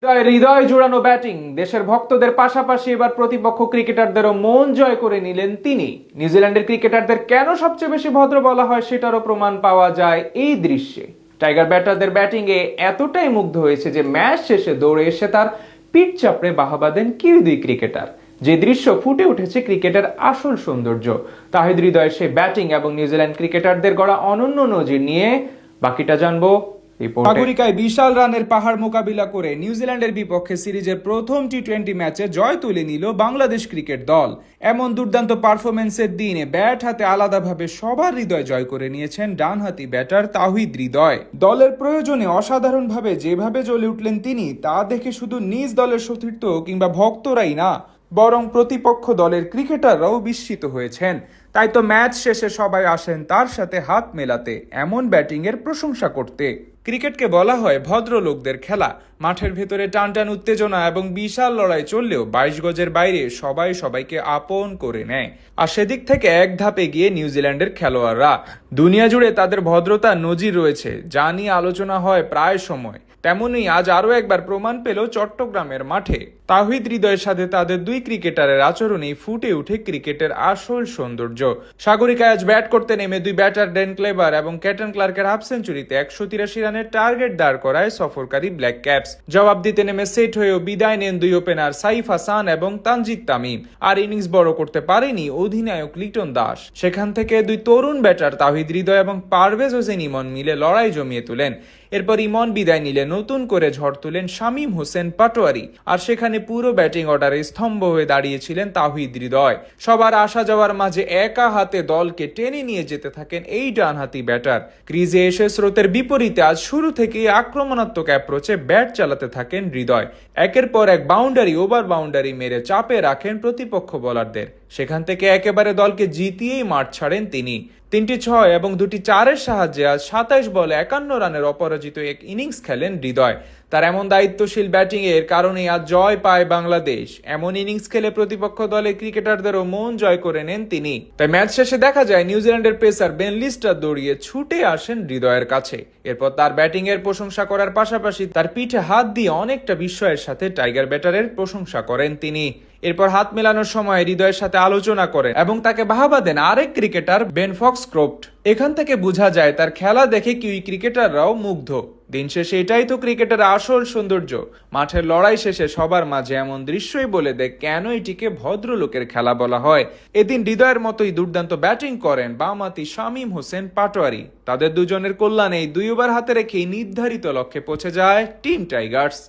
হৃদয় জোড়ানো batting দেশের ভক্তদের পাশাপাশি এবার প্রতিপক্ষ ক্রিকেটারদেরও মন জয় করে নিলেন তিনি। নিউজিল্যান্ডের ক্রিকেটারদের কেন সবচেয়ে বেশি ভদ্র বলা হয় সেটারও প্রমাণ পাওয়া যায় এই দৃশ্যে। টাইগার ব্যাটারদের ব্যাটিং এ এতটাই মুগ্ধ হয়েছে যে ম্যাচ শেষে দৌড়ে এসে তার পিঠ চাপড়ে বাহবা দেন কিউই দুই ক্রিকেটার। যে দৃশ্য ফুটে উঠেছে ক্রিকেটের আসল সৌন্দর্য। তাহিদ হৃদয়ের সেই ব্যাটিং এবং নিউজিল্যান্ড ক্রিকেটারদের গড়া অনন্য নজির নিয়ে বাকিটা জানবো সাগরিকায় বিশাল রানের পাহাড় মোকাবিলা করে নিউজিল্যান্ডের বিপক্ষে সিরিজের প্রথম টি-20 ম্যাচে জয় তুলে নিল বাংলাদেশ ক্রিকেট দল। এমন দুর্দান্ত পারফরমেন্সের দিনে ব্যাট হাতে আলাদাভাবে সবার হৃদয় জয় করে নিয়েছেন ডানহাতি ব্যাটার তাহিদ হৃদয়। দলের প্রয়োজনে অসাধারণভাবে যেভাবে জ্বলে উঠলেন তিনি, তা দেখে শুধু নিজ দলের সতীর্থ কিংবা ভক্তরাই না, বরং প্রতিপক্ষ দলের ক্রিকেটাররাও বিস্মিত হয়েছেন। তাই তো ম্যাচ শেষে সবাই আসেন তার সাথে হাত মেলাতে, এমন ব্যাটিংয়ের প্রশংসা করতে। ক্রিকেটকে বলা হয় ভদ্রলোকদের খেলা। মাঠের ভেতরে টানটান উত্তেজনা এবং বিশাল লড়াই চললেও 22 গজের বাইরে সবাই সবাইকে আপন করে নেয়। আর সেদিক থেকে এক ধাপে গিয়ে নিউজিল্যান্ডের খেলোয়াড়রা। দুনিয়া জুড়ে তাদের ভদ্রতার নজির রয়েছে, যা নিয়ে আলোচনা হয় প্রায় সময়। তেমনই আজ আরও একবার প্রমাণ পেল চট্টগ্রামের মাঠে। তাহিদ হৃদয়ের সাথে তাদের দুই ক্রিকেটারের আচরণেই ফুটে উঠে ক্রিকেটের আসল সৌন্দর্য। সাগরিকায় আজ ব্যাট করতে নেমে দুই ব্যাটার ডেন ক্লেবার এবং ক্যাটন ক্লার্কের হাফ সেঞ্চুরিতে 183 রানের টার্গেট দাঁড় করায় সফরকারী ব্ল্যাক ক্যাপস। জবাব দিতে নেমে সেট হয়েও বিদায় নেন দুই ওপেনার সাইফ হাসান এবং তানজিদ তামিম। আর ইনিংস বড় করতে পারেনি অধিনায়ক লিটন দাস। সেখান থেকে দুই তরুণ ব্যাটার তাহিদ হৃদয় এবং পারভেজ হোসেন ইমন মিলে লড়াই জমিয়ে তোলেন। এরপর ইমন বিদায় নিলে নতুন করে ঝড় তুলেন শামীম হোসেন পাটোয়ারি। আর সেখানে পুরো ব্যাটিং অর্ডারে স্তম্ভ হয়ে দাঁড়িয়েছিলেন তাহিদ হৃদয়। সবার আসা যাওয়ার মাঝে একা হাতে দলকে টেনে নিয়ে যেতে থাকেন এই ডানহাতি ব্যাটার। ক্রিজে এসে স্রোতের বিপরীতে আজ শুরু থেকেই আক্রমণাত্মক অ্যাপ্রোচে ব্যাট চালাতে থাকেন হৃদয়। একের পর এক বাউন্ডারি ওভার বাউন্ডারি মেরে চাপে রাখেন প্রতিপক্ষ বোলারদের। সেখান থেকে একেবারে দলকে জিতিয়েই মাঠ ছাড়েন তিনি। 3টি 6 এবং 2টি 4-এর সাহায্যে আজ 27 বলে 51 রানের অপরাজিত এক ইনিংস খেলেন হৃদয়। তার এমন দায়িত্বশীল ব্যাটিং এর কারণে আজ জয় পায় বাংলাদেশ। এমন ইনিংস খেলে প্রতিপক্ষ দলের ক্রিকেটারদেরও মন জয় করে নেন তিনি। তাই ম্যাচ শেষে দেখা যায় নিউজিল্যান্ডের পেসার বেন লিস্টার দৌড়িয়ে ছুটে আসেন হৃদয়ের কাছে। এরপর তার ব্যাটিং এর প্রশংসা করার পাশাপাশি তার পিঠে হাত দিয়ে অনেকটা বিস্ময়ের সাথে টাইগার ব্যাটারের প্রশংসা করেন তিনি। এরপর হাত মেলানোর সময় হৃদয়ের সাথে আলোচনা করেন এবং তাকে বাহবা দেন আরেক ক্রিকেটার বেন ফক্সক্রোফট। এখান থেকে বোঝা যায় তার খেলা দেখে কিউই ক্রিকেটাররাও মুগ্ধ। দিন শেষে এটাই তো ক্রিকেটের আসল সৌন্দর্য। মাঠের লড়াই শেষে সবার মাঝে এমন দৃশ্যই বলে দেয় কেন এটিকে ভদ্রলোকের খেলা বলা হয়। এদিন হৃদয়ের মতোই দুর্দান্ত ব্যাটিং করেন বামহাতি শামীম হোসেন পাটোয়ারি। তাদের দুজনের কল্যাণে 2 ওভার হাতে রেখেই নির্ধারিত লক্ষ্যে পৌঁছে যায় টিম টাইগার্স।